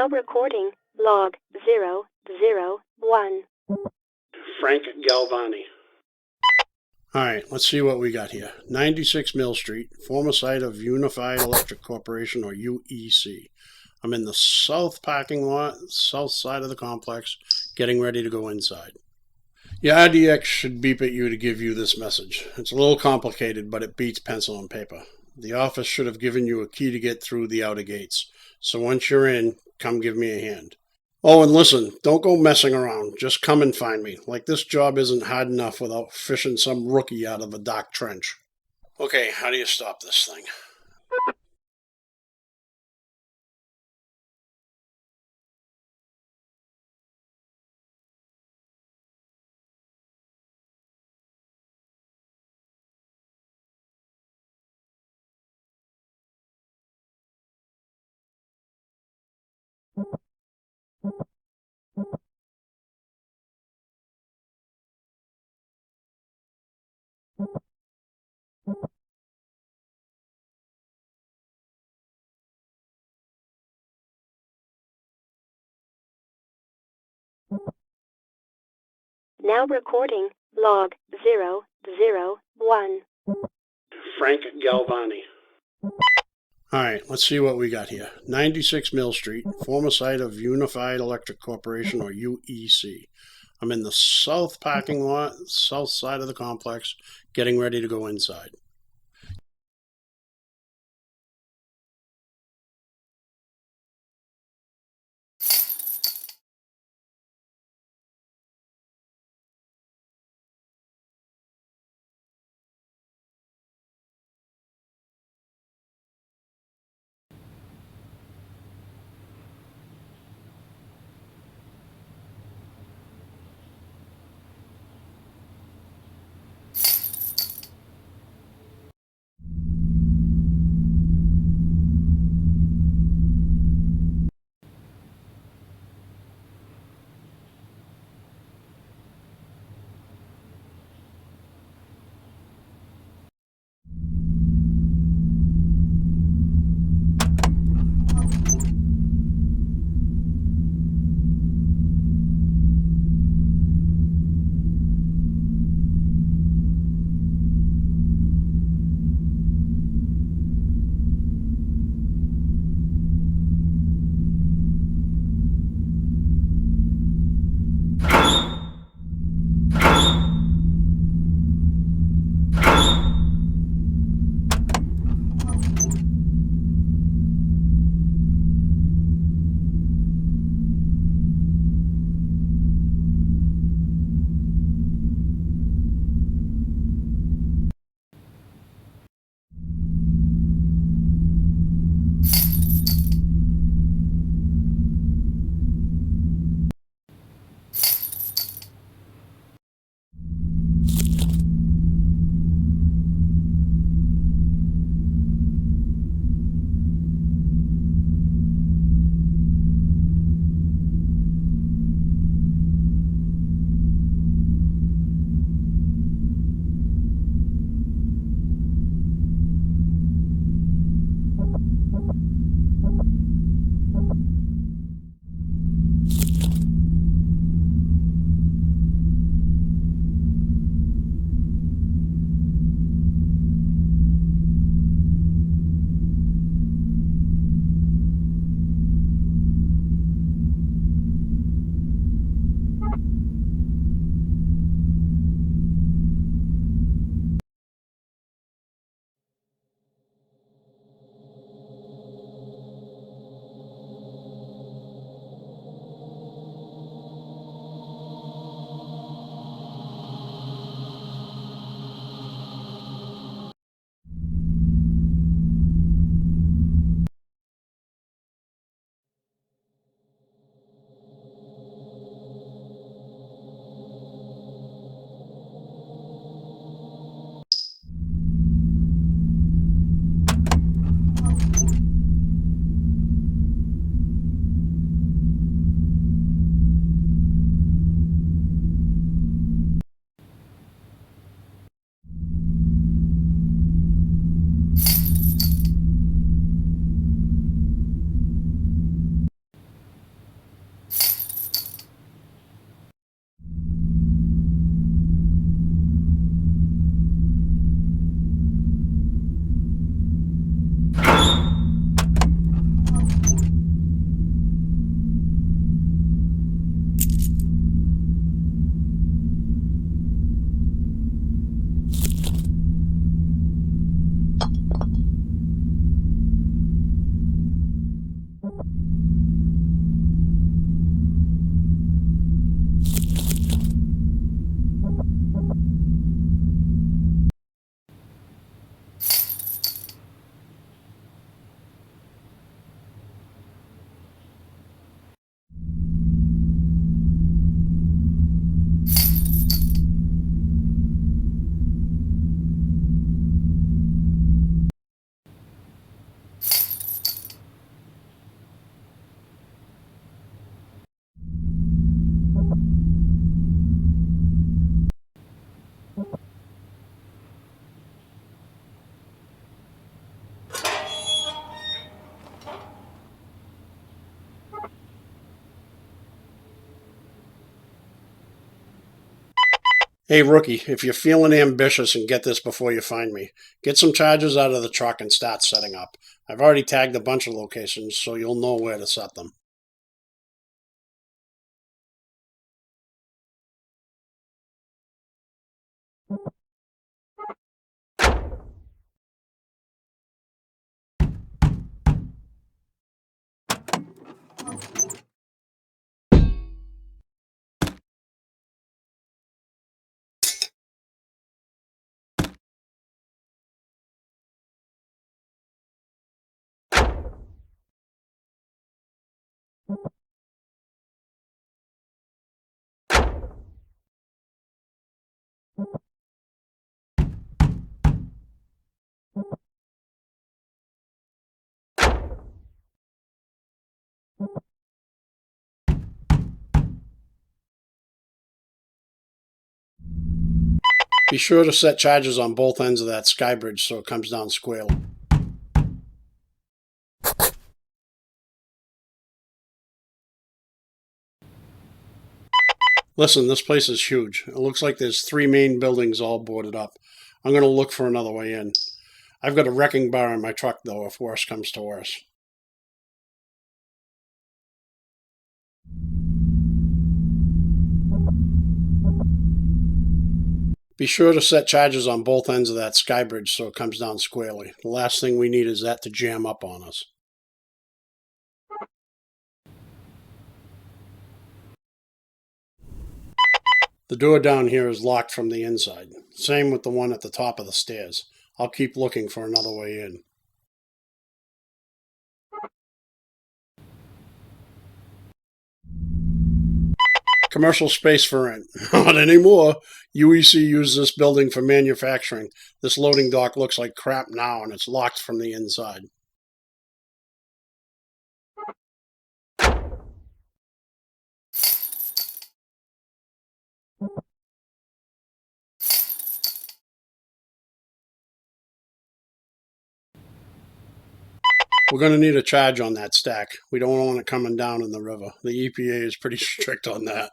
Now recording log 001. Frank Galvani. Alright, let's see what we got here. 96 Mill Street, former site of Unified Electric Corporation, or UEC. I'm in the south parking lot, south side of the complex, getting ready to go inside. Your RDX should beep at you to give you this message. It's a little complicated, but it beats pencil and paper. The office should have given you a key to get through the outer gates. So once you're in, come give me a hand. Oh, and listen, don't go messing around. Just come and find me. Like this job isn't hard enough without fishing some rookie out of a dark trench. Okay, how do you stop this thing? Now recording log 001. Frank Galvani. Alright, let's see what we got here. 96 Mill Street, former site of Unified Electric Corporation, or UEC. I'm in the south parking lot, south side of the complex, getting ready to go inside. Hey, rookie, if you're feeling ambitious and get this before you find me, get some charges out of the truck and start setting up. I've already tagged a bunch of locations, so you'll know where to set them. Be sure to set charges on both ends of that sky bridge so it comes down squarely. Listen, this place is huge. It looks like there's 3 main buildings all boarded up. I'm going to look for another way in. I've got a wrecking bar in my truck, though, if worse comes to worse. Be sure to set charges on both ends of that sky bridge so it comes down squarely. The last thing we need is that to jam up on us. The door down here is locked from the inside. Same with the one at the top of the stairs. I'll keep looking for another way in. Commercial space for rent. Not anymore. UEC used this building for manufacturing. This loading dock looks like crap now, and it's locked from the inside. We're going to need a charge on that stack. We don't want it coming down in the river. The EPA is pretty strict on that.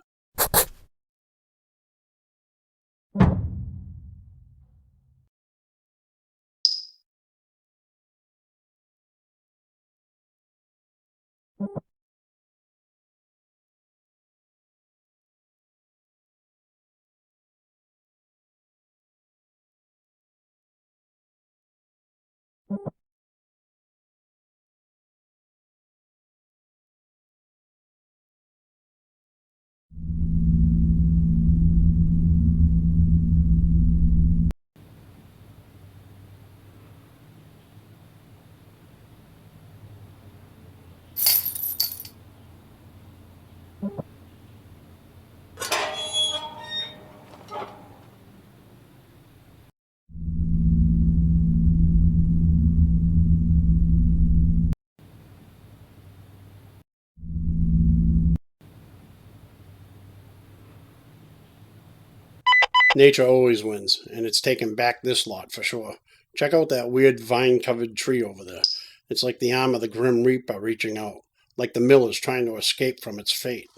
Nature always wins, and it's taken back this lot for sure. Check out that weird vine-covered tree over there. It's like the arm of the Grim Reaper reaching out, like the mill is trying to escape from its fate.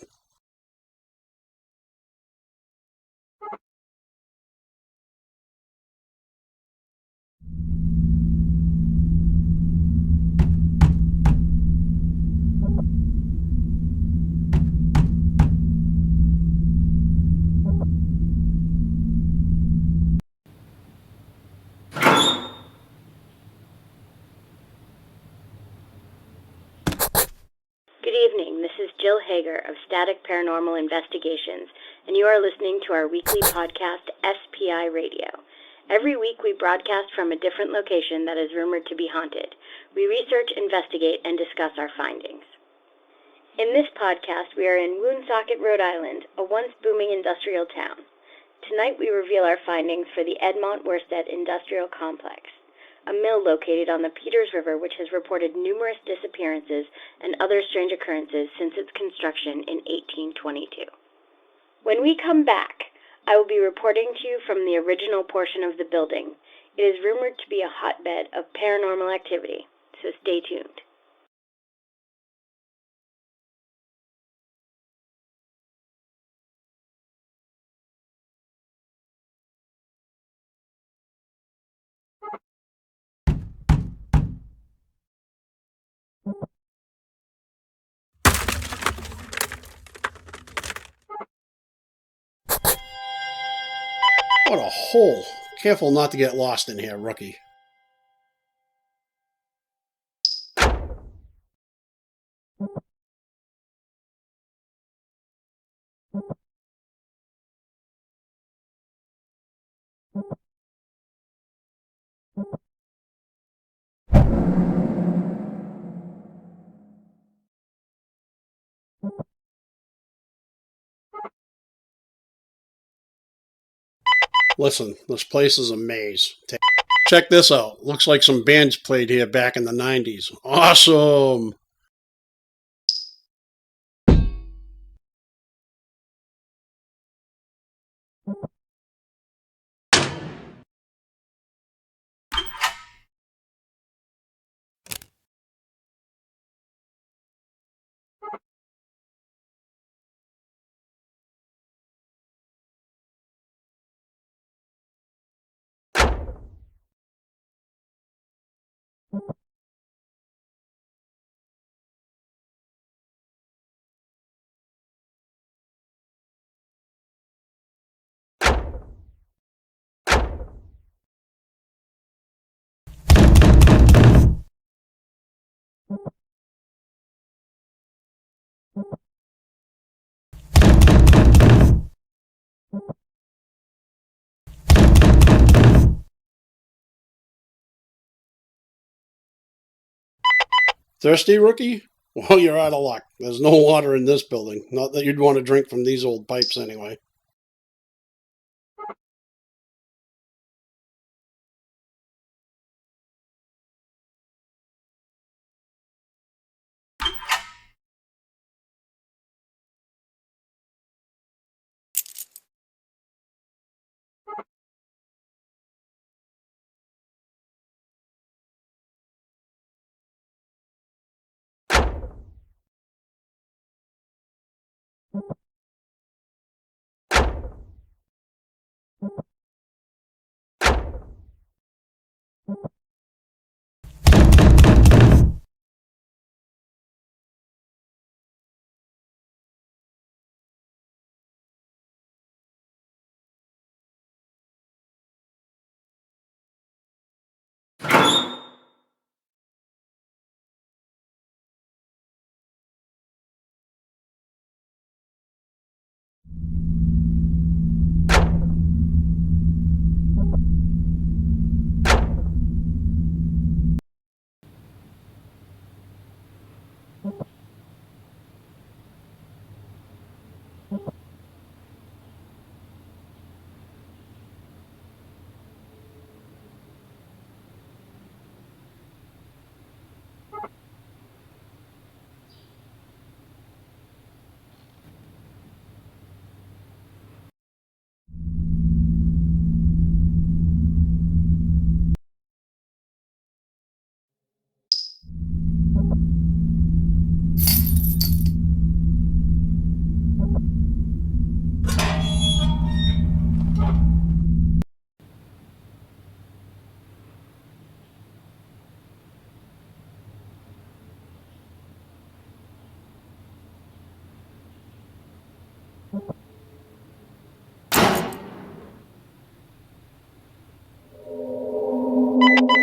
Good evening. This is Jill Hager of Static Paranormal Investigations, and you are listening to our weekly podcast, SPI Radio. Every week we broadcast from a different location that is rumored to be haunted. We research, investigate, and discuss our findings. In this podcast, we are in Woonsocket, Rhode Island, a once booming industrial town. Tonight we reveal our findings for the Edmont Worsted Industrial Complex, a mill located on the Peters River which has reported numerous disappearances and other strange occurrences since its construction in 1822. When we come back, I will be reporting to you from the original portion of the building. It is rumored to be a hotbed of paranormal activity, so stay tuned. What a hole. Careful not to get lost in here, rookie. Listen, this place is a maze. Check this out. Looks like some bands played here back in the 90s. Awesome! Thirsty, rookie? Well, you're out of luck. There's no water in this building. Not that you'd want to drink from these old pipes anyway.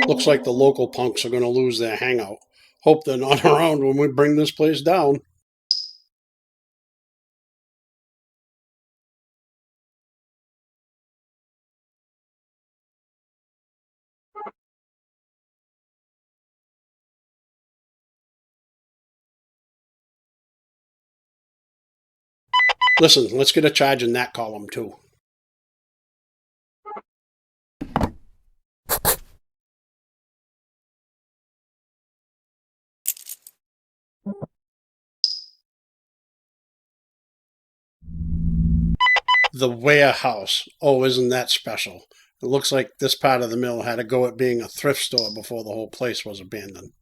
Looks like the local punks are going to lose their hangout. Hope they're not around when we bring this place down. Listen, let's get a charge in that column too. The warehouse. Oh, isn't that special? It looks like this part of the mill had a go at being a thrift store before the whole place was abandoned.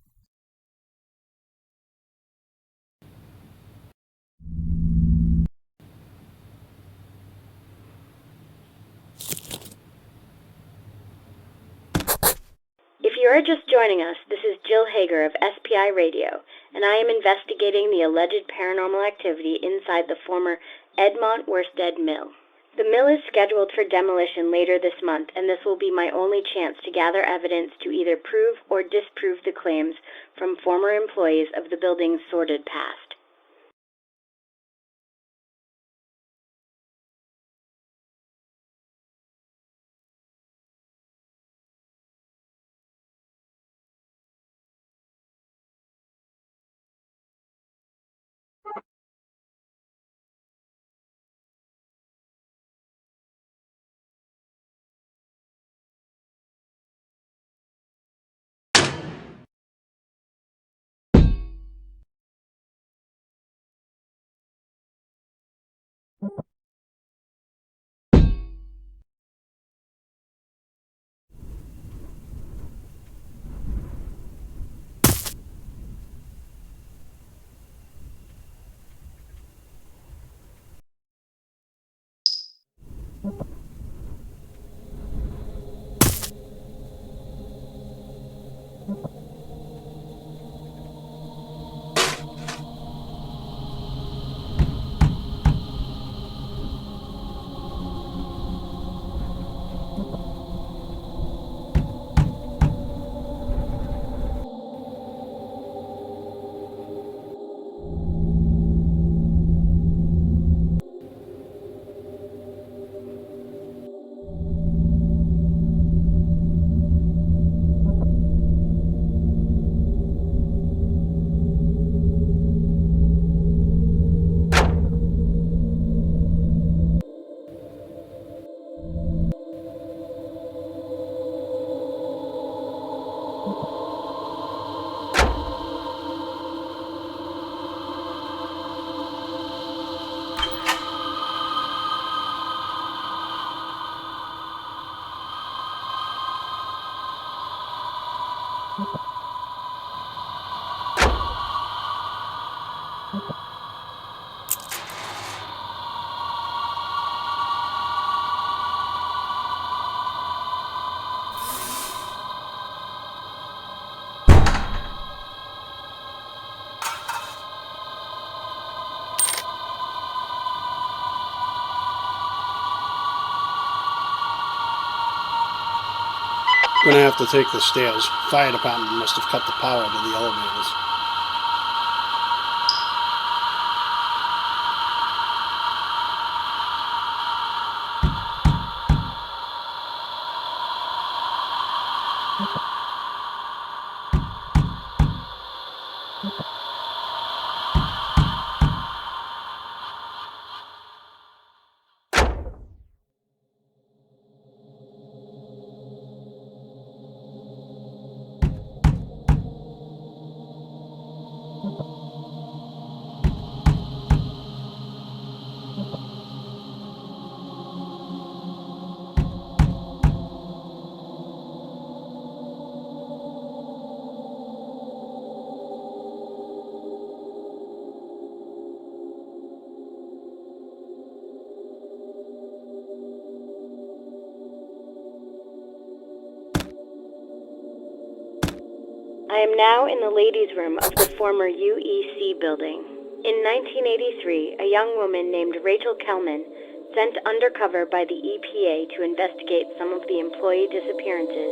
If you are just joining us, this is Jill Hager of SPI Radio, and I am investigating the alleged paranormal activity inside the former Edmont Worsted Mill. The mill is scheduled for demolition later this month, and this will be my only chance to gather evidence to either prove or disprove the claims from former employees of the building's sordid past. I'm going to have to take the stairs. Fire department must have cut the power to the elevators. I am now in the ladies' room of the former UEC building. In 1983, a young woman named Rachel Kellman, sent undercover by the EPA to investigate some of the employee disappearances,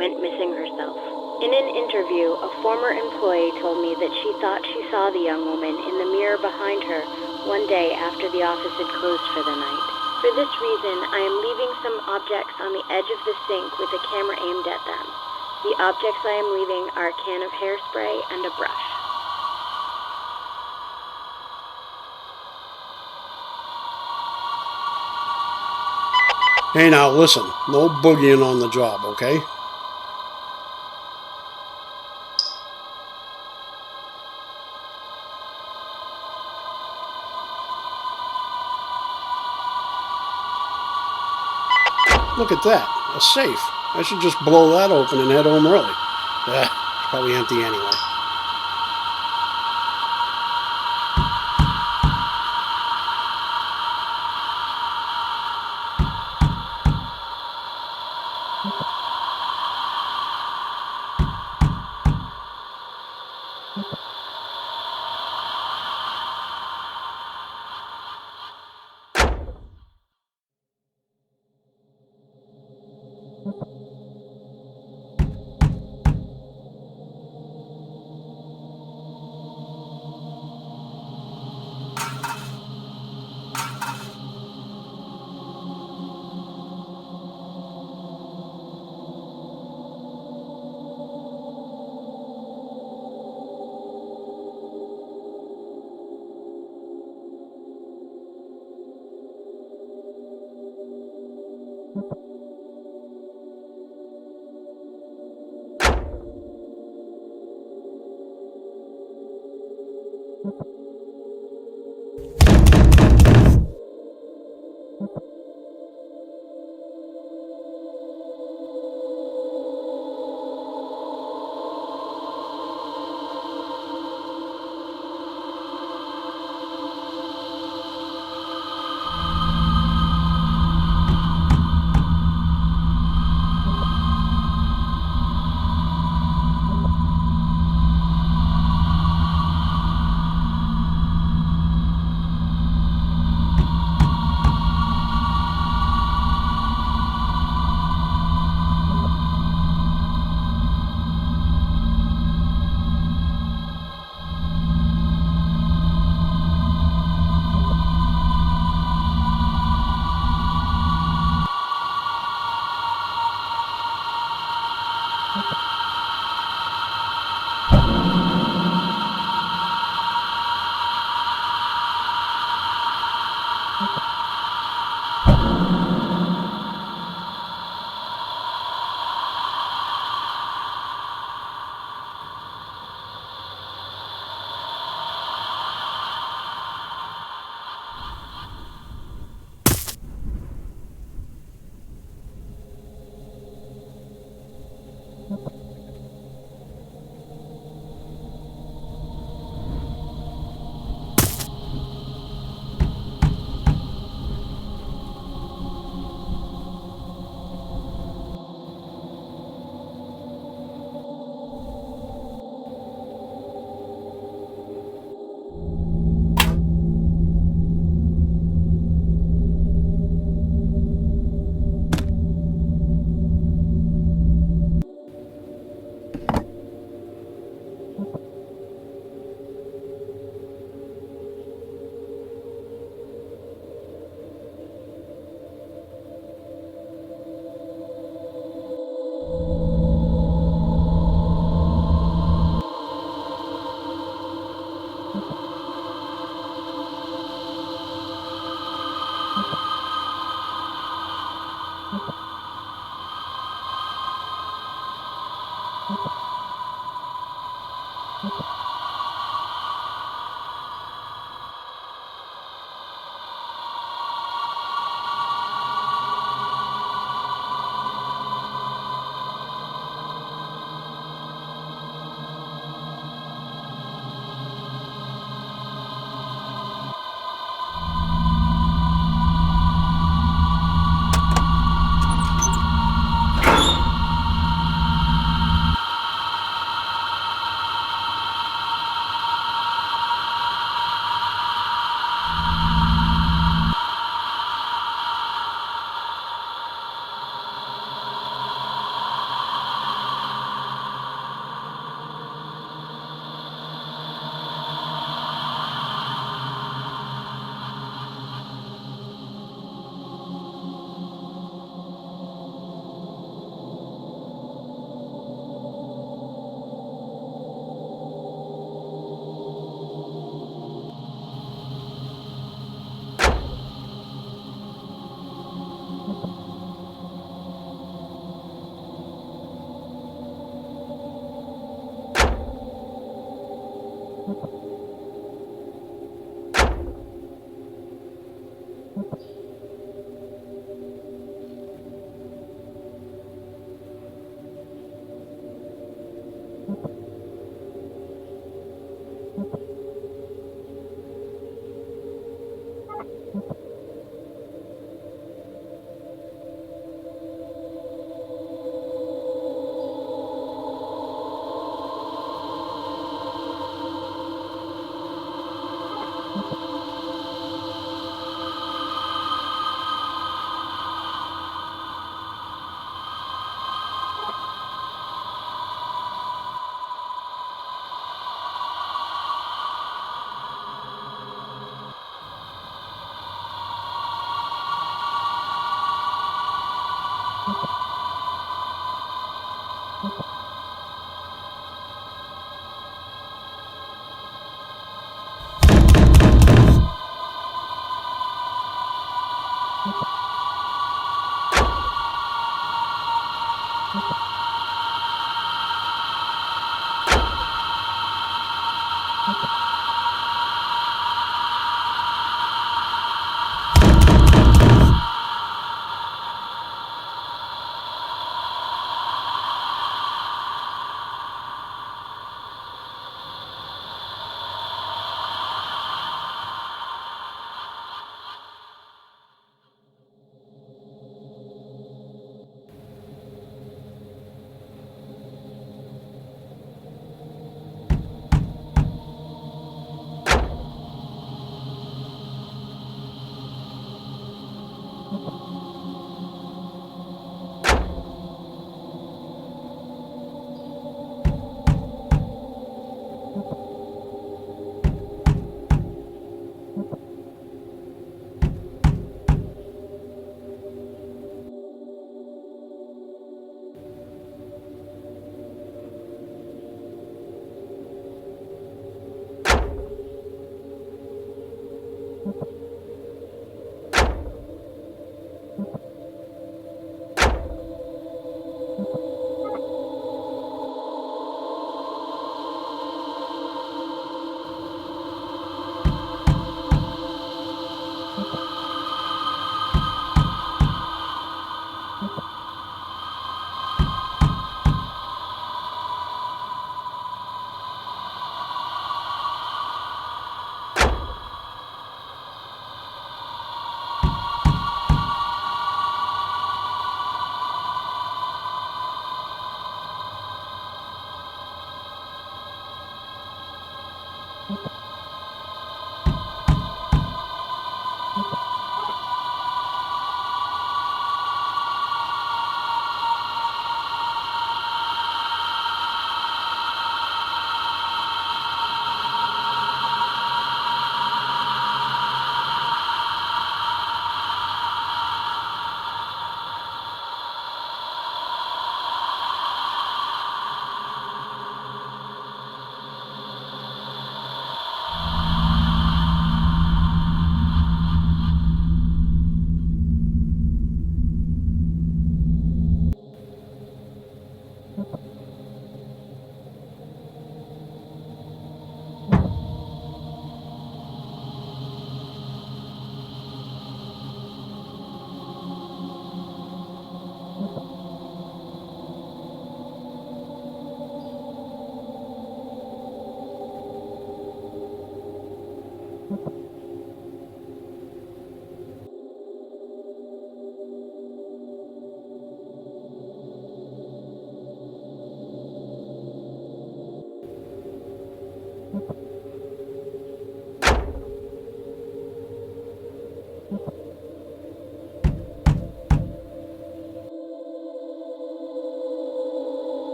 went missing herself. In an interview, a former employee told me that she thought she saw the young woman in the mirror behind her one day after the office had closed for the night. For this reason, I am leaving some objects on the edge of the sink with a camera aimed at them. The objects I am leaving are a can of hairspray and a brush. Hey, now listen, no boogieing on the job, okay? Look at that, a safe. I should just blow that open and head home early. Probably empty anyway.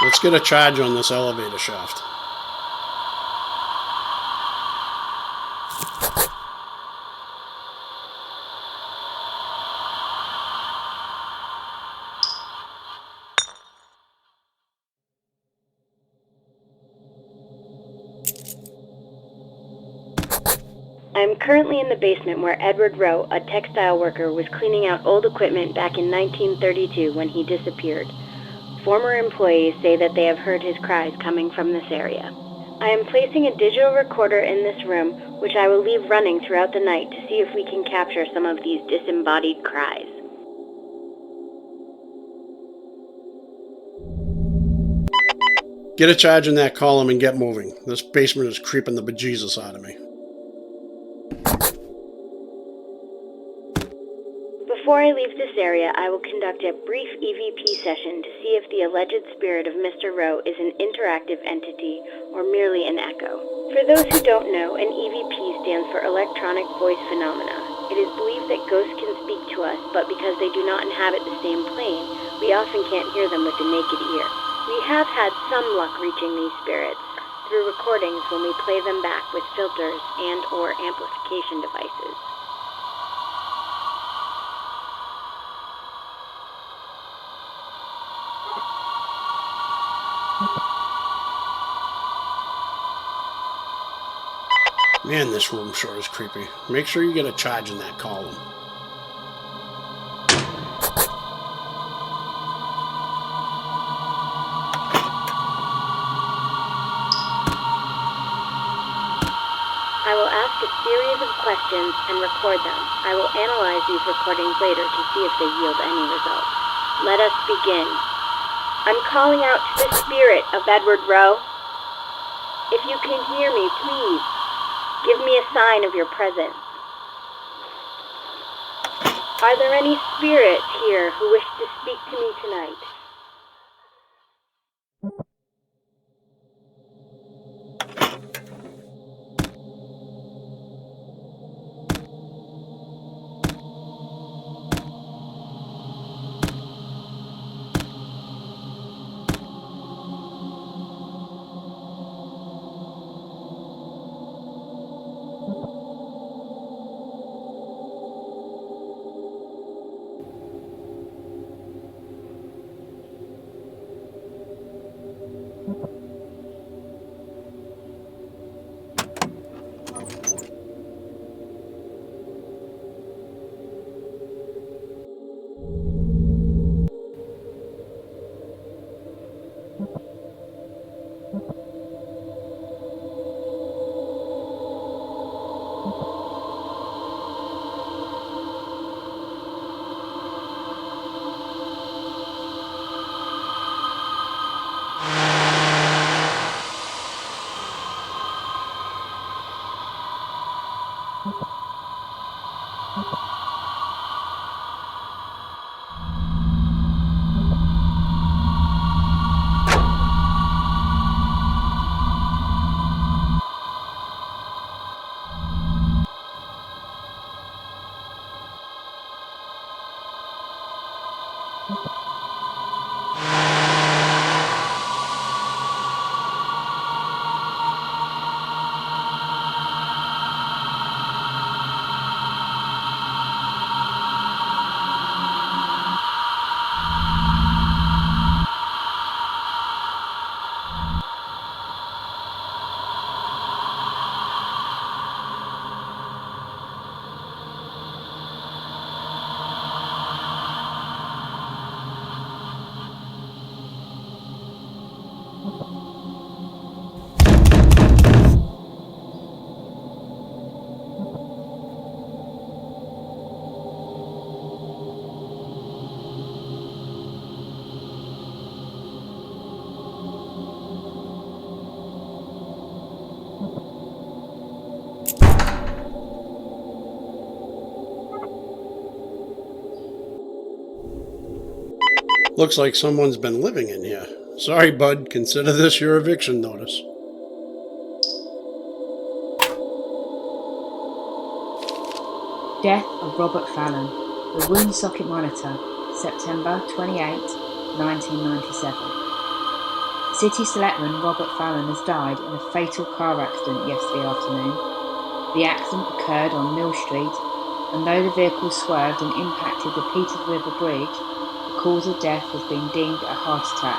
Let's get a charge on this elevator shaft. I'm currently in the basement where Edward Rowe, a textile worker, was cleaning out old equipment back in 1932 when he disappeared. Former employees say that they have heard his cries coming from this area. I am placing a digital recorder in this room, which I will leave running throughout the night to see if we can capture some of these disembodied cries. Get a charge in that column and get moving. This basement is creeping the bejesus out of me. Before I leave this area, I will conduct a brief EVP session to see if the alleged spirit of Mr. Rowe is an interactive entity or merely an echo. For those who don't know, an EVP stands for Electronic Voice Phenomena. It is believed that ghosts can speak to us, but because they do not inhabit the same plane, we often can't hear them with the naked ear. We have had some luck reaching these spirits through recordings when we play them back with filters and/or amplification devices. Man, this room sure is creepy. Make sure you get a charge in that column. I will ask a series of questions and record them. I will analyze these recordings later to see if they yield any results. Let us begin. I'm calling out to the spirit of Edward Rowe. If you can hear me, please, give me a sign of your presence. Are there any spirits here who wish to speak to me tonight? Looks like someone's been living in here. Sorry, bud. Consider this your eviction notice. Death of Robert Fallon, the Woonsocket Monitor, September 28, 1997. City Selectman Robert Fallon has died in a fatal car accident yesterday afternoon. The accident occurred on Mill Street, and though the vehicle swerved and impacted the Peters River Bridge, the cause of death has been deemed a heart attack,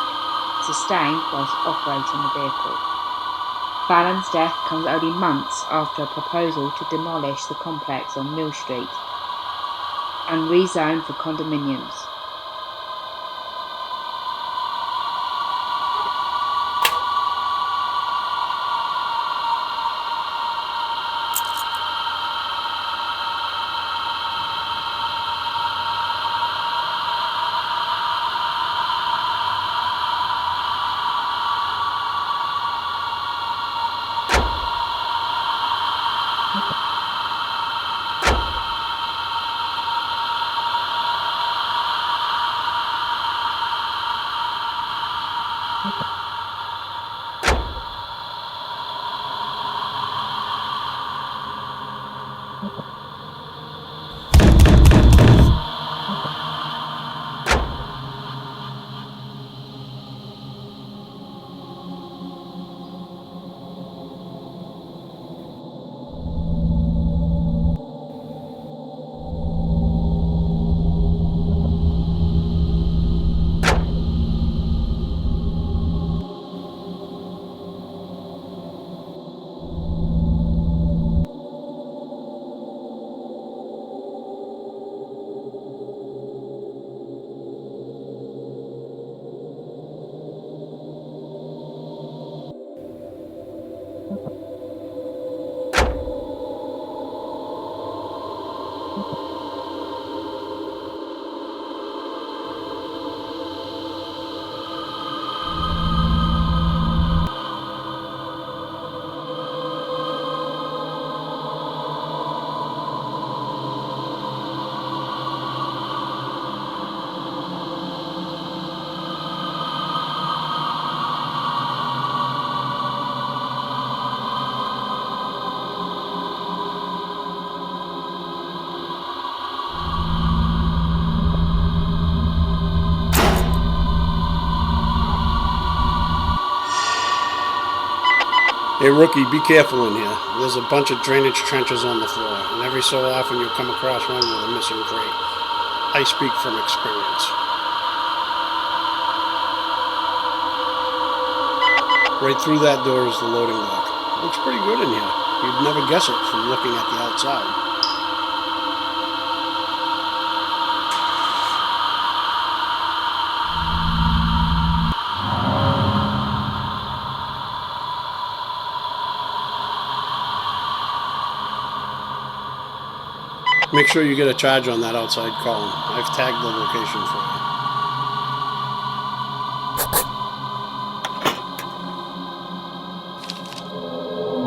sustained whilst operating the vehicle. Fallon's death comes only months after a proposal to demolish the complex on Mill Street and rezone for condominiums. Hey rookie, be careful in here. There's a bunch of drainage trenches on the floor, and every so often you'll come across one with a missing crate. I speak from experience. Right through that door is the loading dock. Looks pretty good in here. You'd never guess it from looking at the outside. Make sure you get a charge on that outside column. I've tagged the location for you.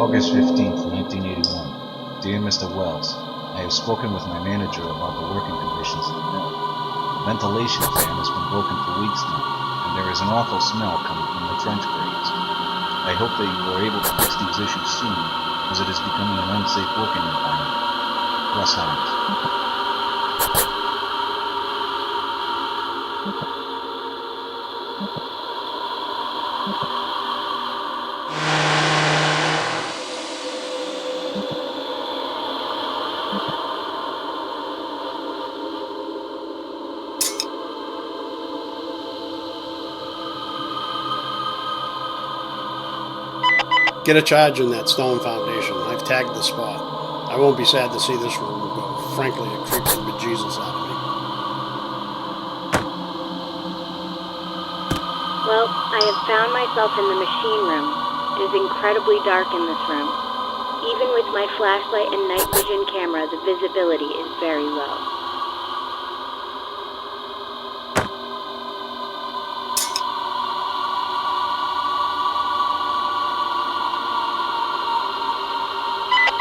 August 15th, 1981. Dear Mr. Wells, I have spoken with my manager about the working conditions in the mill. The ventilation fan has been broken for weeks now, and there is an awful smell coming from the trench grades. I hope that you are able to fix these issues soon, as it is becoming an unsafe working environment. Russ Hines. Get a charge in that stone foundation. I've tagged the spot. I won't be sad to see this room go. Frankly, it creeps the bejesus out of me. Well, I have found myself in the machine room. It is incredibly dark in this room. Even with my flashlight and night vision camera, the visibility is very low.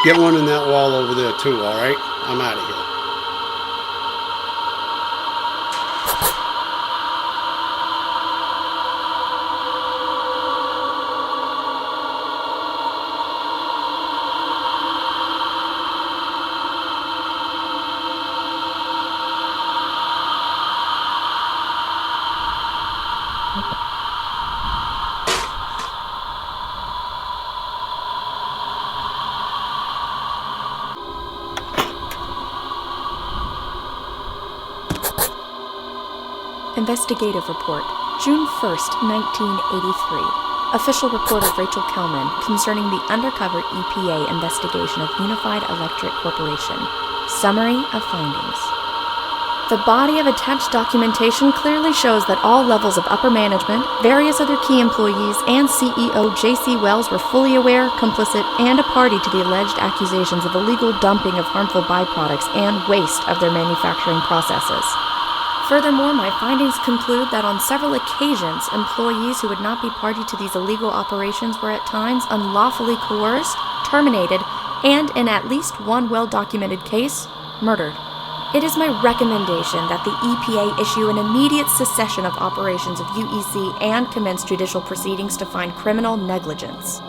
Get one in that wall over there too, alright? I'm out of here. Investigative Report, June 1st, 1983. Official report of Rachel Kellman concerning the undercover EPA investigation of Unified Electric Corporation. Summary of findings. The body of attached documentation clearly shows that all levels of upper management, various other key employees, and CEO J.C. Wells were fully aware, complicit, and a party to the alleged accusations of illegal dumping of harmful byproducts and waste of their manufacturing processes. Furthermore, my findings conclude that on several occasions, employees who would not be party to these illegal operations were at times unlawfully coerced, terminated, and, in at least one well-documented case, murdered. It is my recommendation that the EPA issue an immediate cessation of operations of UEC and commence judicial proceedings to find criminal negligence.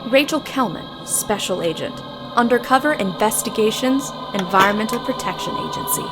Rachel Kellman, Special Agent, Undercover Investigations, Environmental Protection Agency.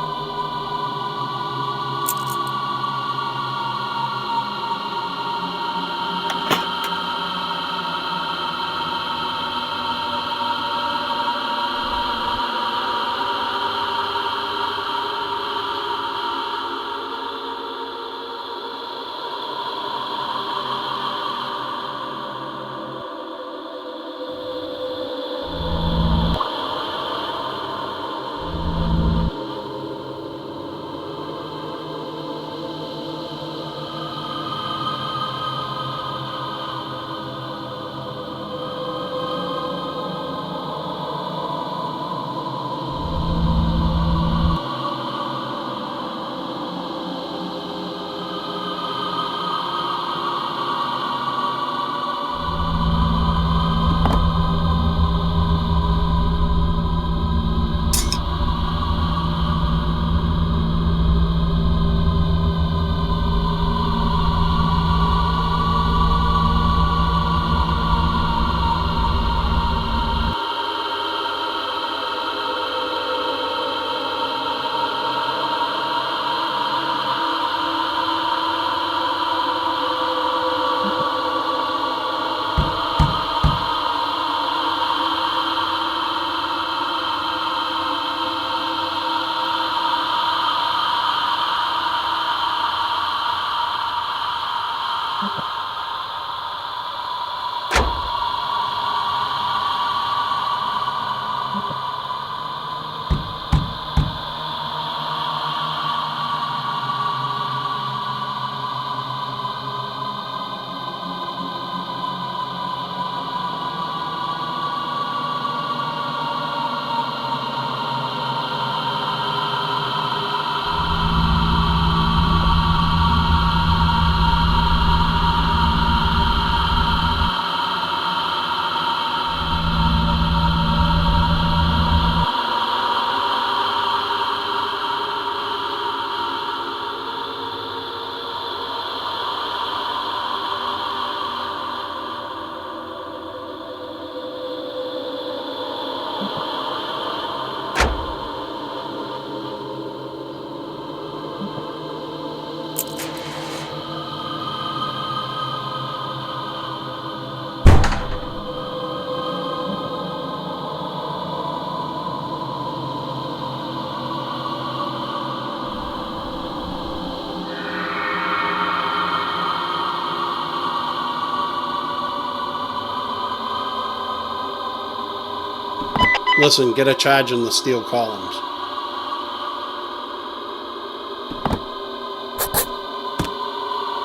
Listen, get a charge in the steel columns.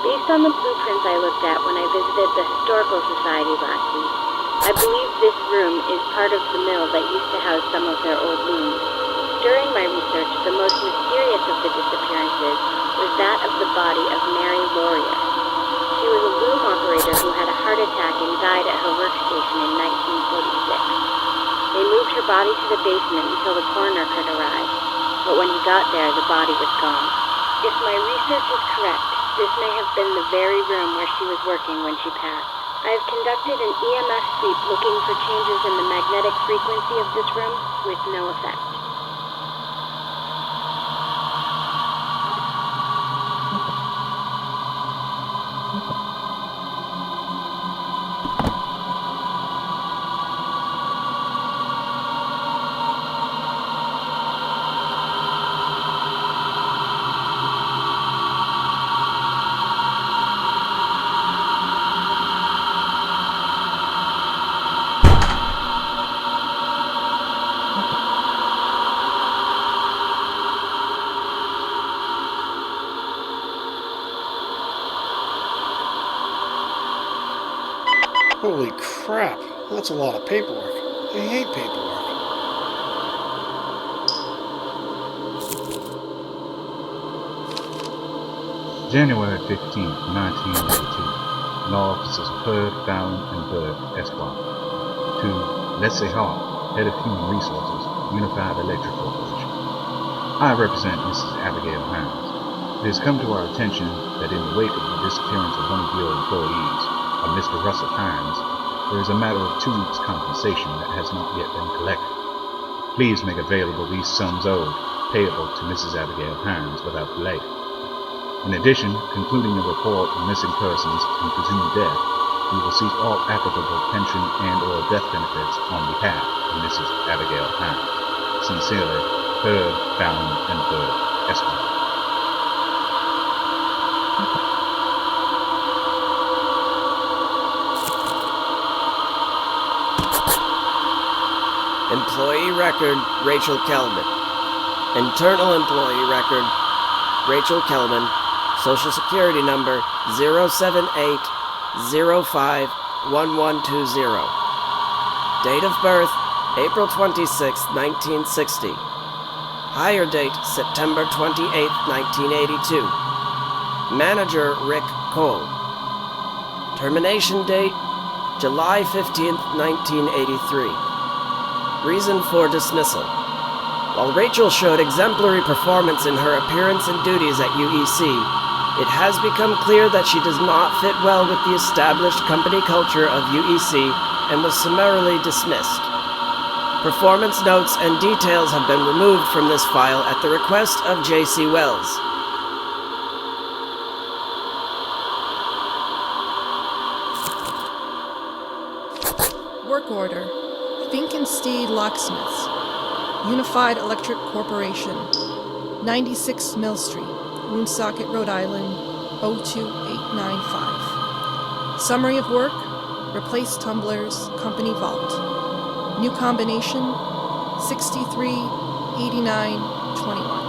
Based on the blueprints I looked at when I visited the Historical Society last week, I believe this room is part of the mill that used to house some of their old looms. During my research, the most mysterious of the disappearances was that of the body of Mary Laurier. She was a loom operator who had a heart attack and died at her workstation in 1946. They moved her body to the basement until the coroner could arrive, but when he got there, the body was gone. If my research is correct, this may have been the very room where she was working when she passed. I have conducted an EMF sweep looking for changes in the magnetic frequency of this room with no effect. Holy crap, that's a lot of paperwork. I hate paperwork. January 15th, 1982. Law Officers Hurd, Fallon, and Bird, Esquire. To Leslie Hall, Head of Human Resources, Unified Electric Corporation. I represent Mrs. Abigail Hines. It has come to our attention that in the wake of the disappearance of one of your employees, a Mr. Russell Hines, there is a matter of 2 weeks' compensation that has not yet been collected. Please make available these sums owed, payable to Mrs. Abigail Hines without delay. In addition, concluding a report on missing persons and presumed death, we will seek all applicable pension and/or death benefits on behalf of Mrs. Abigail Hines. Sincerely, Hurd, Fallon, and Bird, Esquire. Employee record, Rachel Kelman. Internal employee record, Rachel Kelman. Social Security number 078051120. Date of birth, April 26, 1960. Hire date, September 28, 1982. Manager, Rick Cole. Termination date, July 15, 1983. Reason for dismissal. While Rachel showed exemplary performance in her appearance and duties at UEC, it has become clear that she does not fit well with the established company culture of UEC and was summarily dismissed. Performance notes and details have been removed from this file at the request of J.C. Wells. Work order. Finkensteed Locksmiths, Unified Electric Corporation, 96 Mill Street, Woonsocket, Rhode Island, 02895. Summary of work: replace tumblers, company vault. New combination: 638921.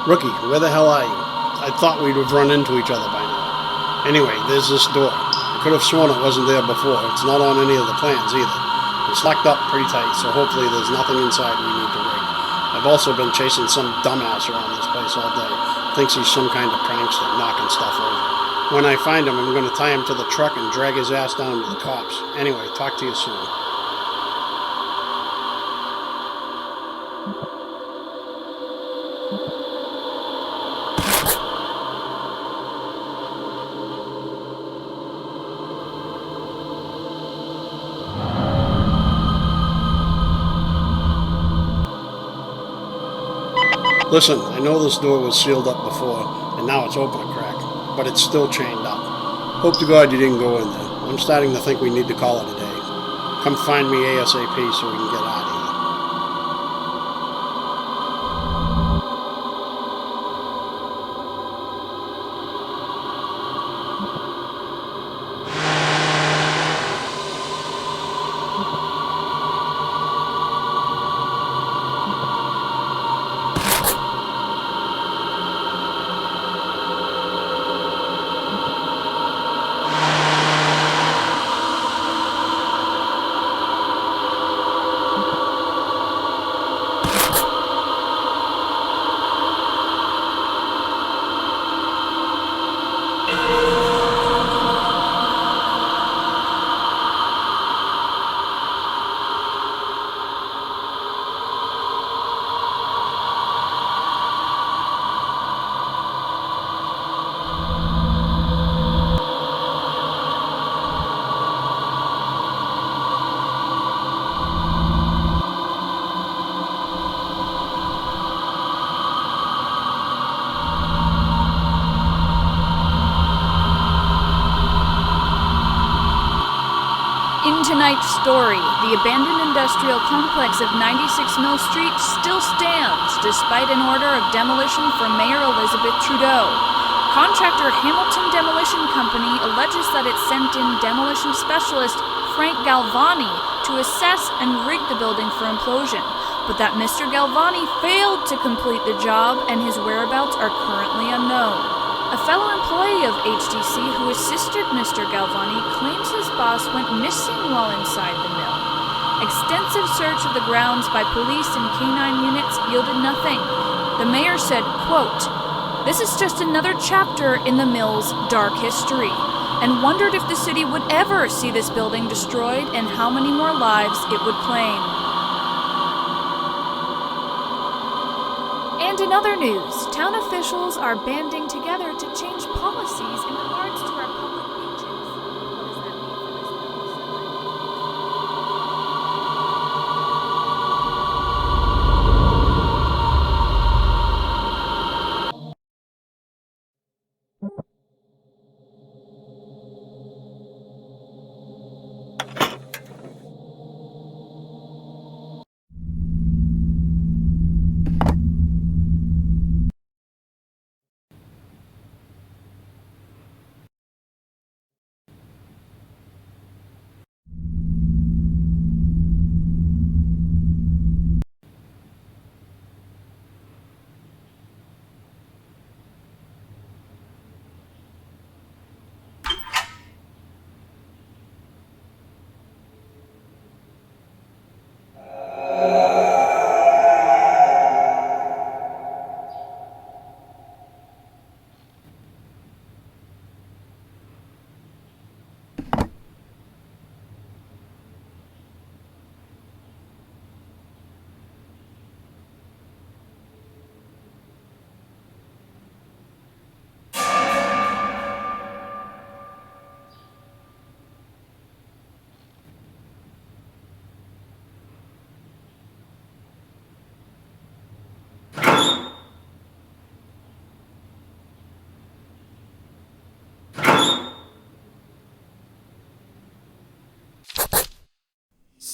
Rookie, where the hell are you? I thought we'd have run into each other by now. Anyway, there's this door. I could have sworn it wasn't there before. It's not on any of the plans either. It's locked up pretty tight, so hopefully there's nothing inside we need to rig. I've also been chasing some dumbass around this place all day. Thinks he's some kind of prankster knocking stuff over. When I find him, I'm going to tie him to the truck and drag his ass down to the cops. Anyway, talk to you soon. Listen, I know this door was sealed up before, and now it's open a crack, but it's still chained up. Hope to God you didn't go in there. I'm starting to think we need to call it a day. Come find me ASAP so we can get out of here. In tonight's story, the abandoned industrial complex of 96 Mill Street still stands despite an order of demolition from Mayor Elizabeth Trudeau. Contractor Hamilton Demolition Company alleges that it sent in demolition specialist Frank Galvani to assess and rig the building for implosion, but that Mr. Galvani failed to complete the job and his whereabouts are currently unknown. A fellow employee of HDC who assisted Mr. Galvani claims his boss went missing while inside the mill. Extensive search of the grounds by police and canine units yielded nothing. The mayor said, quote, "This is just another chapter in the mill's dark history," and wondered if the city would ever see this building destroyed and how many more lives it would claim. And in other news, town officials are banding together to change policies in regards to our public beaches. What does that mean for this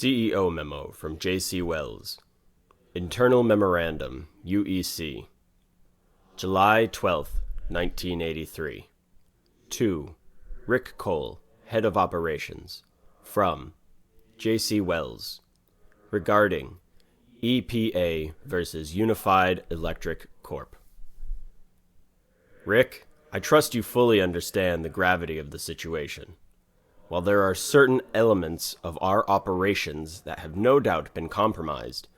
CEO Memo from J.C. Wells. Internal Memorandum, UEC. July 12th, 1983. To Rick Cole, Head of Operations. From J.C. Wells. Regarding EPA versus Unified Electric Corp. Rick, I trust you fully understand the gravity of the situation. While there are certain elements of our operations that have no doubt been compromised,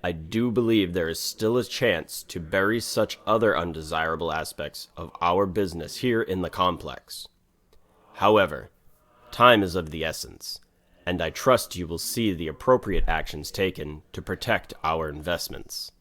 I do believe there is still a chance to bury such other undesirable aspects of our business here in the complex. However, time is of the essence, and I trust you will see the appropriate actions taken to protect our investments.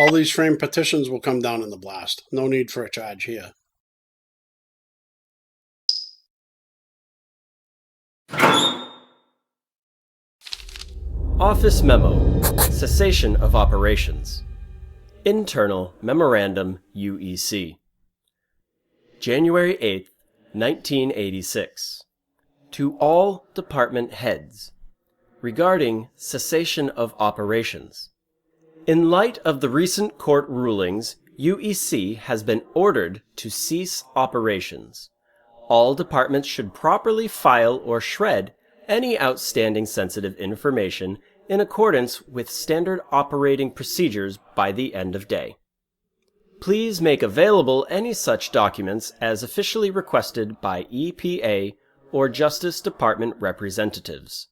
All these framed petitions will come down in the blast. No need for a charge here. Office Memo. Cessation of Operations. Internal Memorandum UEC. January 8th, 1986. To all department heads. Regarding cessation of operations. In light of the recent court rulings, UEC has been ordered to cease operations. All departments should properly file or shred any outstanding sensitive information in accordance with standard operating procedures by the end of day. Please make available any such documents as officially requested by EPA or Justice Department representatives.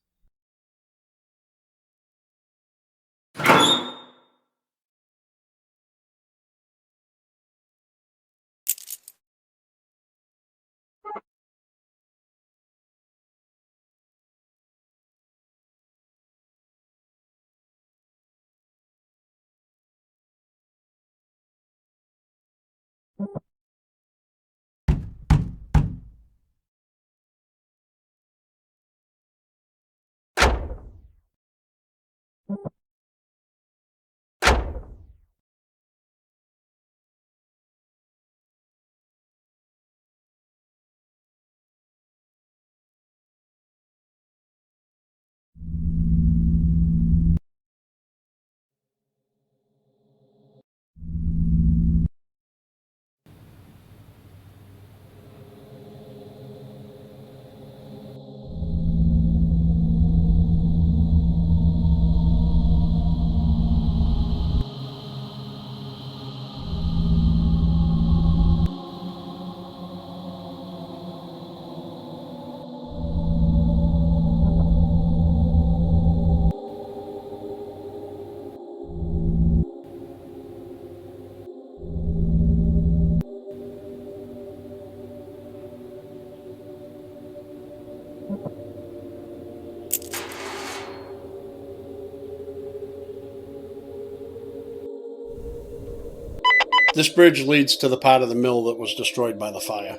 This bridge leads to the part of the mill that was destroyed by the fire.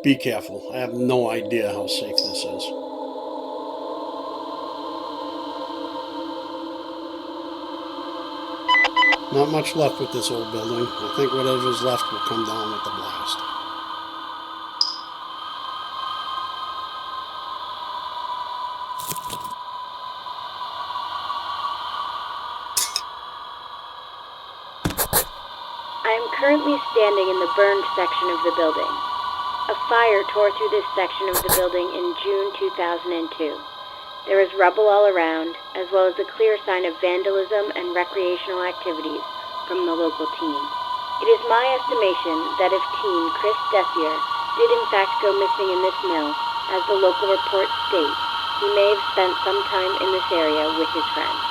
Be careful. I have no idea how safe this is. Not much left with this old building. I think whatever's left will come down with the blast. I am currently standing in the burned section of the building. A fire tore through this section of the building in June 2002. There is rubble all around, as well as a clear sign of vandalism and recreational activities from the local team. It is my estimation that if teen Chris Dessier did in fact go missing in this mill, as the local reports state, he may have spent some time in this area with his friends.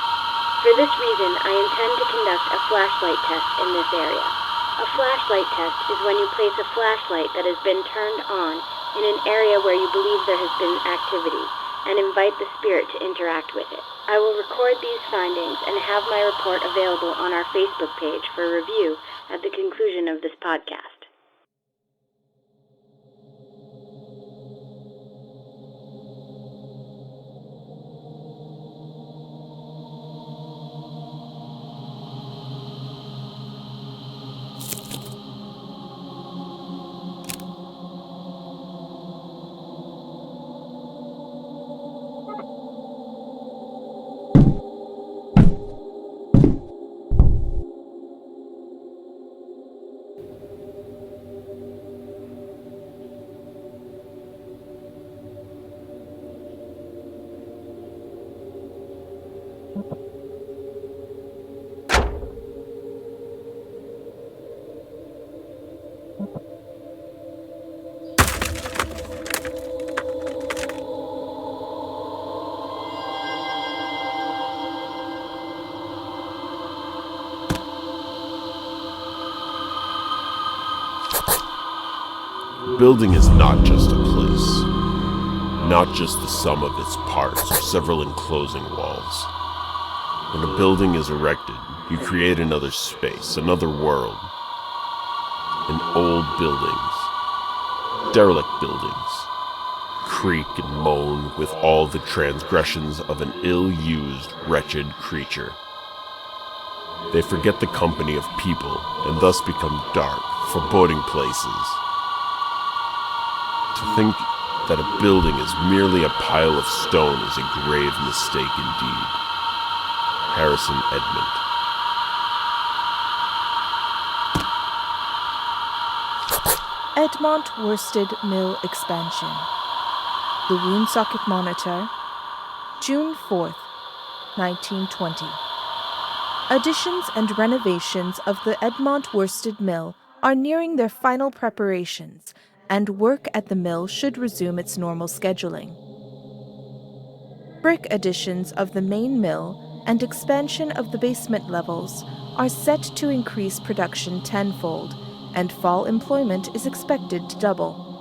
For this reason, I intend to conduct a flashlight test in this area. A flashlight test is when you place a flashlight that has been turned on in an area where you believe there has been activity, and invite the spirit to interact with it. I will record these findings and have my report available on our Facebook page for review at the conclusion of this podcast. building is not just a place, not just the sum of its parts or several enclosing walls. When a building is erected, you create another space, another world. In old buildings, derelict buildings, creak and moan with all the transgressions of an ill-used, wretched creature. They forget the company of people and thus become dark, foreboding places. To think that a building is merely a pile of stone is a grave mistake indeed. Harrison Edmont. Edmont Worsted Mill Expansion. The Woonsocket Monitor, June 4th, 1920. Additions and renovations of the Edmont Worsted Mill are nearing their final preparations, and work at the mill should resume its normal scheduling. Brick additions of the main mill and expansion of the basement levels are set to increase production tenfold, and fall employment is expected to double.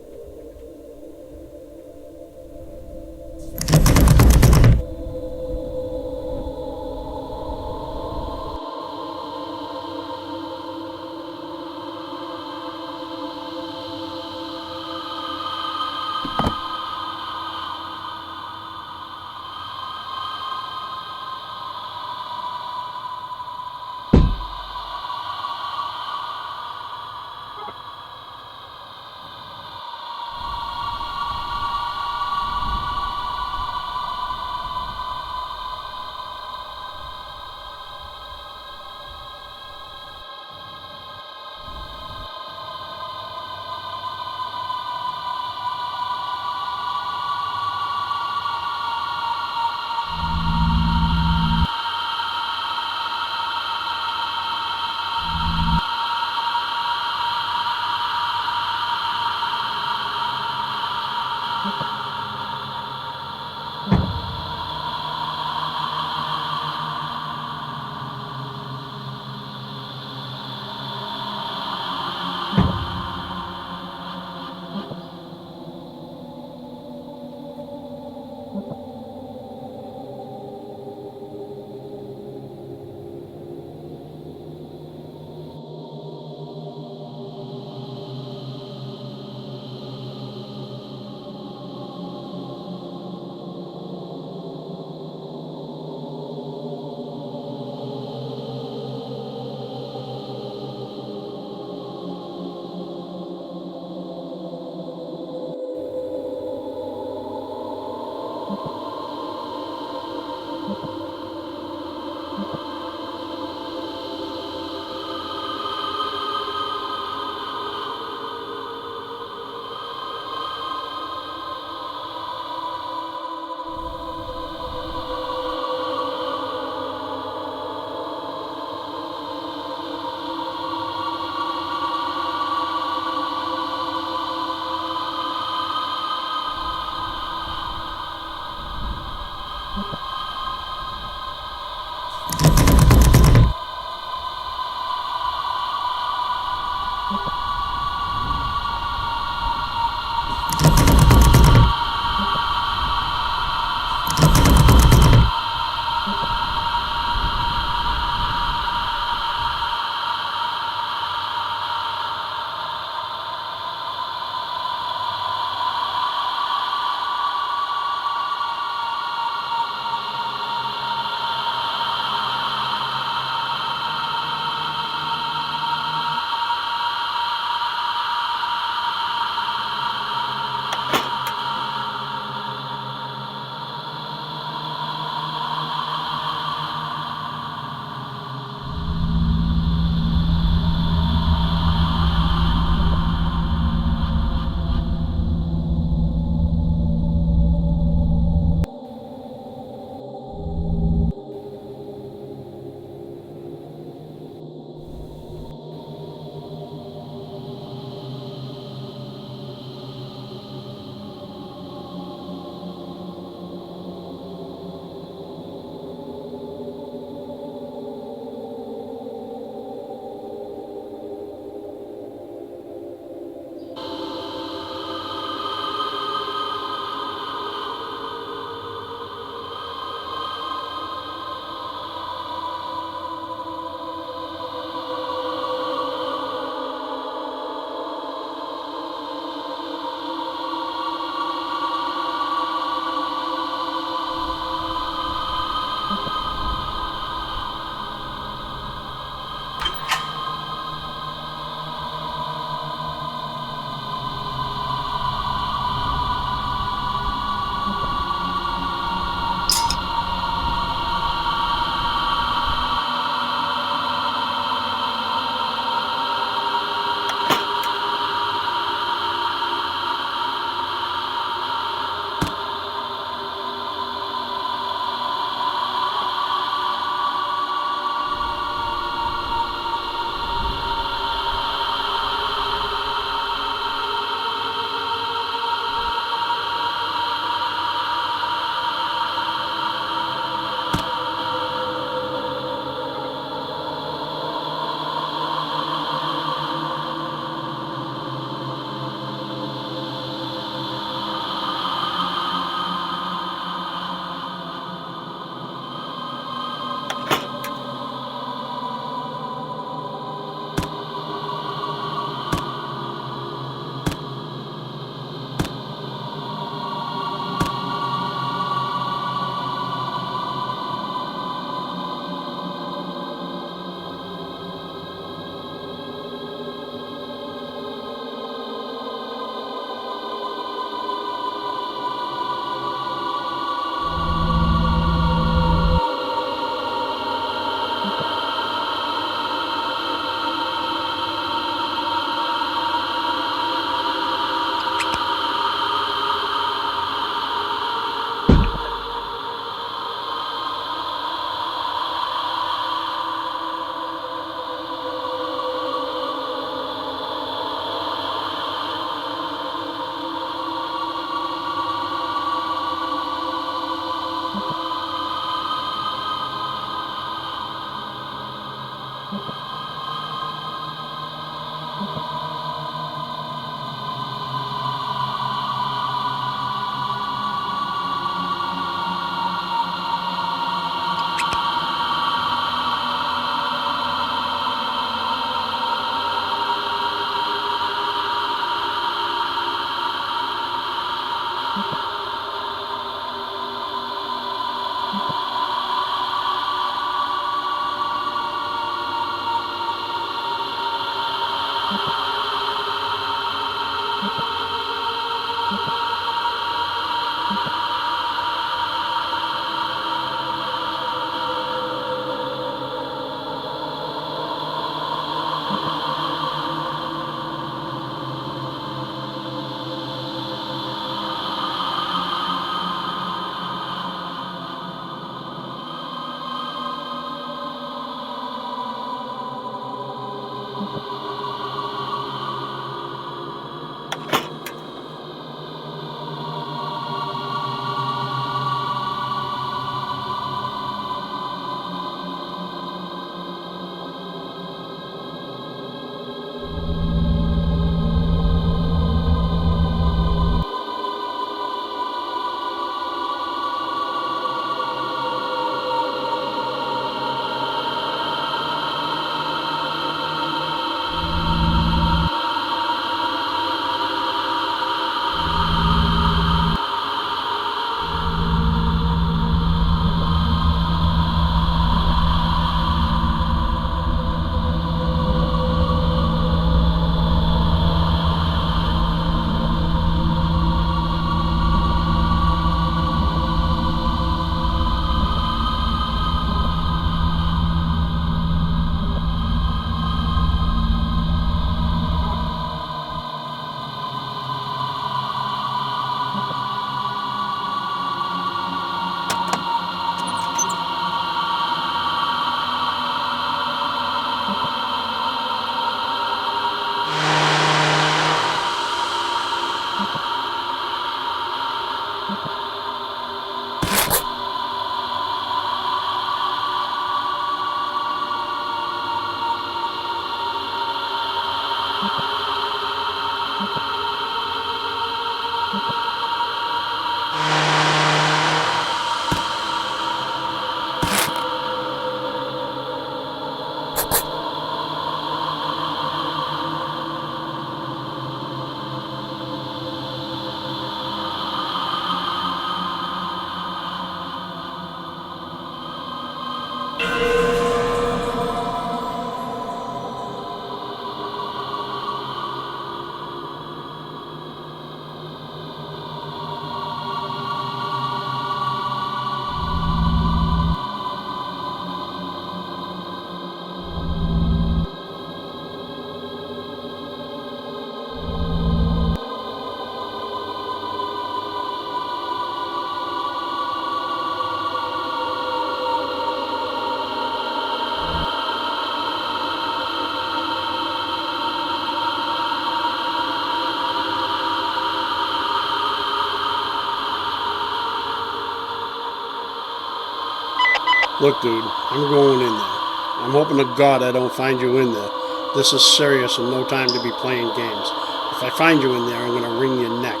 Look, dude, I'm going in there. I'm hoping to God I don't find you in there. This is serious and no time to be playing games. If I find you in there, I'm going to wring your neck.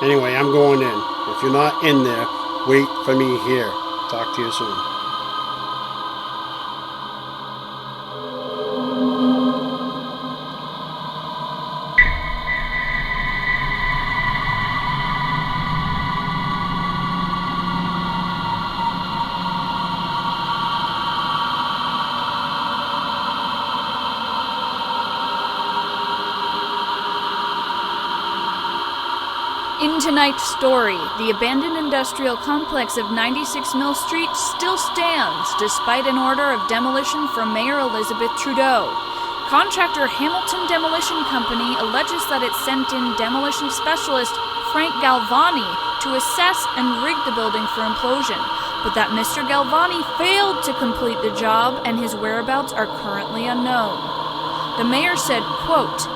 Anyway, I'm going in. If you're not in there, wait for me here. Talk to you soon. In tonight's story, the abandoned industrial complex of 96 Mill Street still stands despite an order of demolition from Mayor Elizabeth Trudeau. Contractor Hamilton Demolition Company alleges that it sent in demolition specialist Frank Galvani to assess and rig the building for implosion, but that Mr. Galvani failed to complete the job and his whereabouts are currently unknown. The mayor said, quote,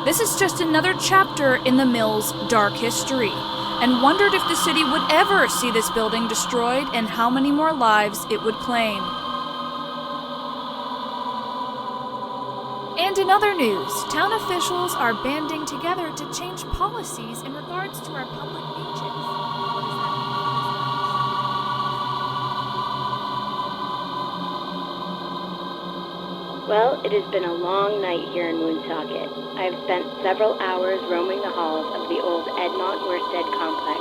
"This is just another chapter in the mill's dark history," and wondered if the city would ever see this building destroyed and how many more lives it would claim. And in other news, town officials are banding together to change policies in regards to our public beaches. Well, it has been a long night here in Woonsocket. I have spent several hours roaming the halls of the old Edmont Worsted Complex,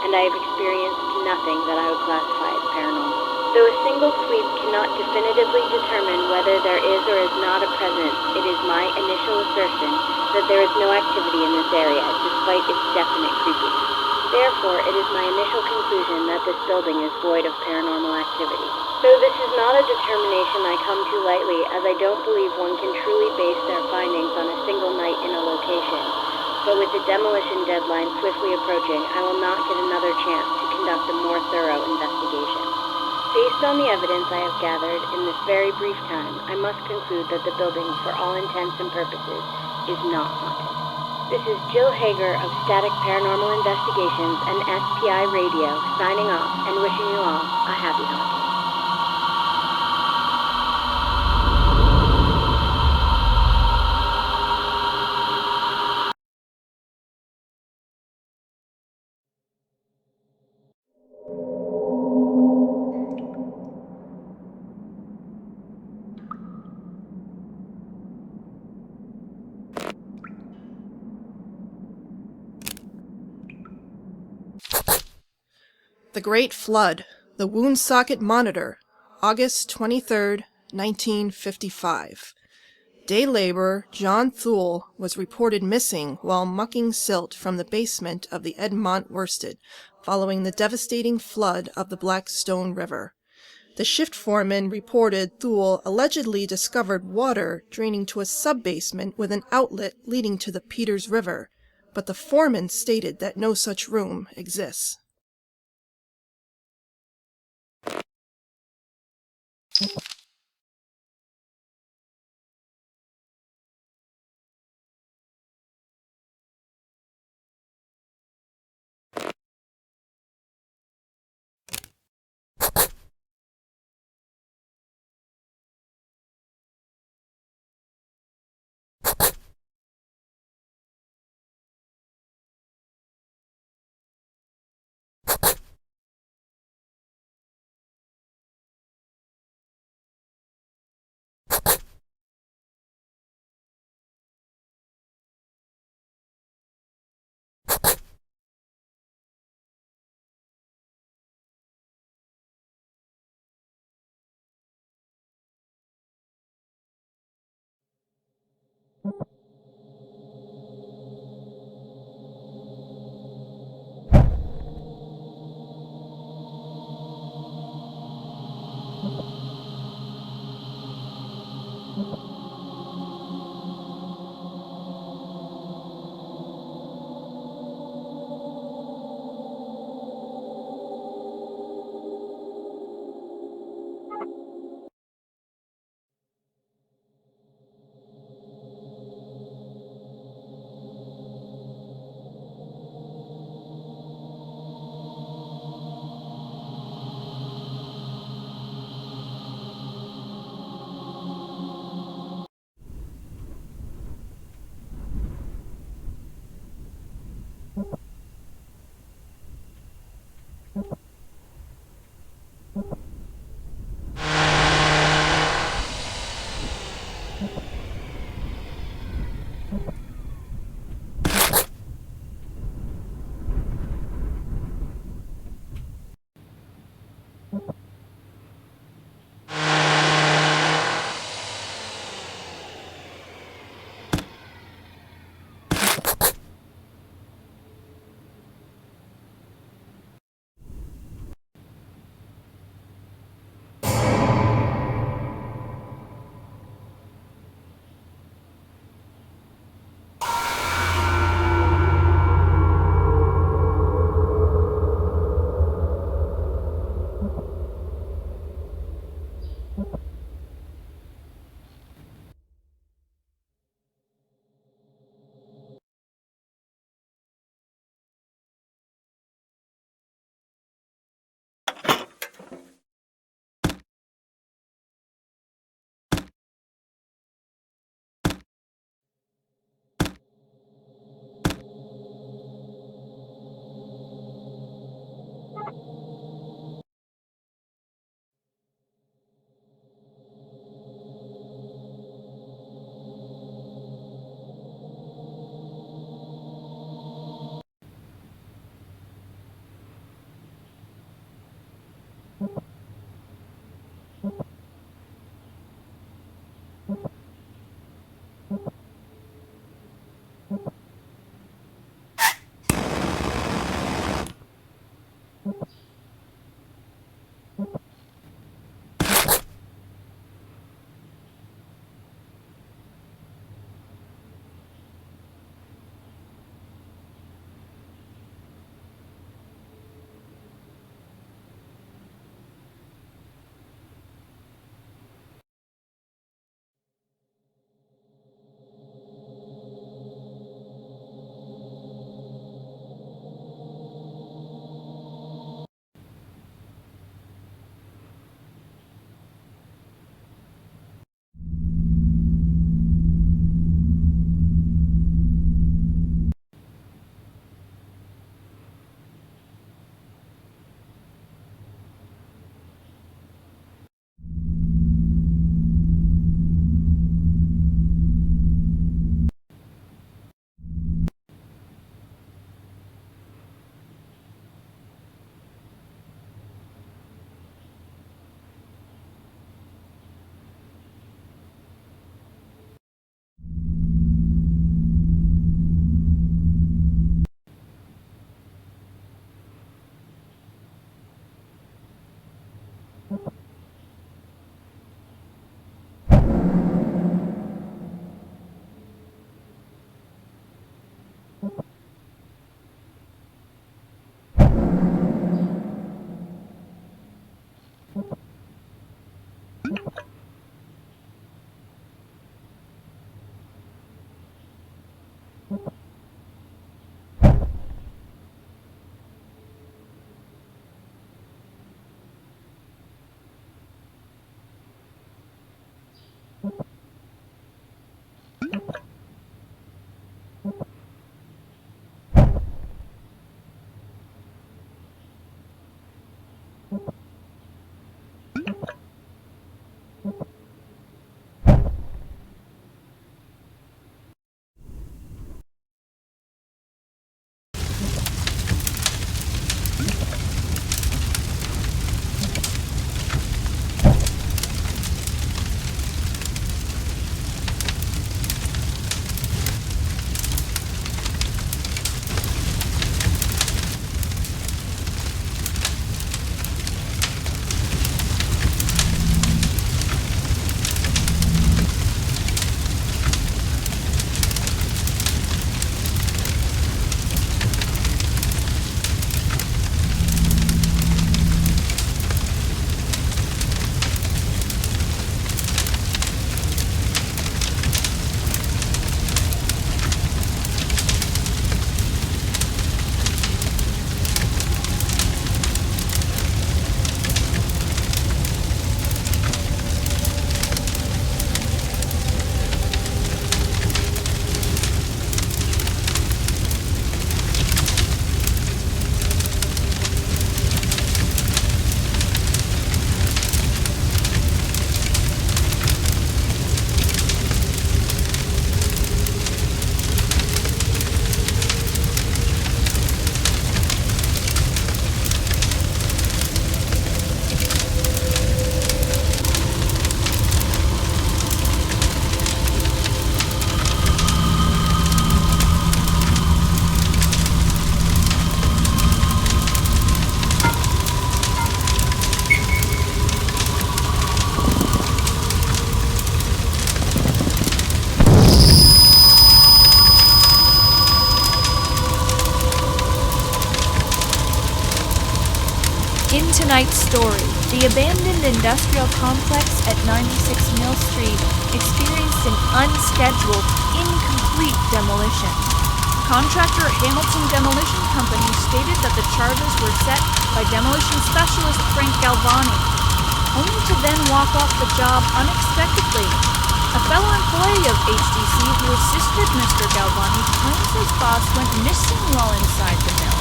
and I have experienced nothing that I would classify as paranormal. Though a single sweep cannot definitively determine whether there is or is not a presence, it is my initial assertion that there is no activity in this area, despite its definite creepiness. Therefore, it is my initial conclusion that this building is void of paranormal activity. Though this is not a determination I come to lightly, as I don't believe one can truly base their findings on a single night in a location. But with the demolition deadline swiftly approaching, I will not get another chance to conduct a more thorough investigation. Based on the evidence I have gathered in this very brief time, I must conclude that the building, for all intents and purposes, is not haunted. This is Jill Hager of Static Paranormal Investigations and SPI Radio, signing off and wishing you all a happy haunting. The Great Flood, the Woonsocket Monitor, August 23, 1955. Day laborer John Thule was reported missing while mucking silt from the basement of the Edmont Worsted following the devastating flood of the Blackstone River. The shift foreman reported Thule allegedly discovered water draining to a sub-basement with an outlet leading to the Peters River, but the foreman stated that no such room exists. In tonight's story, the abandoned industrial complex at 96 Mill Street experienced an unscheduled, incomplete demolition. Contractor Hamilton Demolition Company stated that the charges were set by demolition specialist Frank Galvani, only to then walk off the job unexpectedly. A fellow employee of HDC who assisted Mr. Galvani claims his boss went missing while inside the mill.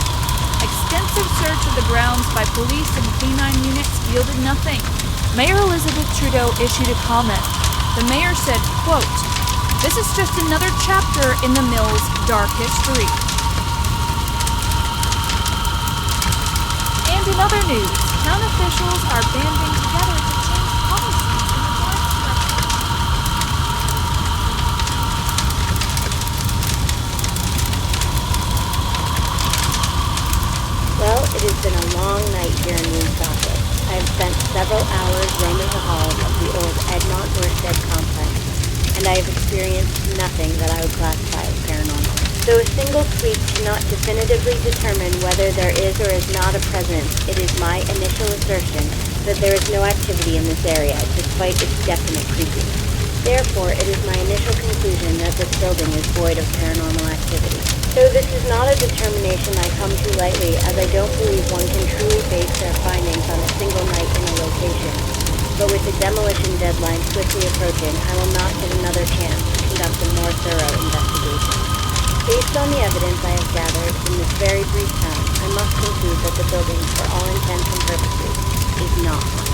Extensive search of the grounds by police and canine units yielded nothing. Mayor Elizabeth Trudeau issued a comment. The mayor said, quote, "This is just another chapter in the mill's dark history." And in other news, town officials are banding together to change policies in regards to Well, it has been a long night here in Woonsocket. I have spent several hours roaming the halls of the old Edmont Worsted Complex, and I have experienced nothing that I would classify as paranormal. Though a single sweep cannot definitively determine whether there is or is not a presence, it is my initial assertion that there is no activity in this area, despite its definite creepiness. Therefore, it is my initial conclusion that this building is void of paranormal activity. Though this is not a determination I come to lightly, as I don't believe one can truly base their findings on a single night in a location. But with the demolition deadline swiftly approaching, I will not get another chance to conduct a more thorough investigation. Based on the evidence I have gathered in this very brief time, I must conclude that the building, for all intents and purposes, is not haunted.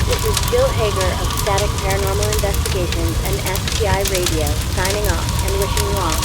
This is Jill Hager of Static Paranormal Investigations and SPI Radio, signing off and wishing you all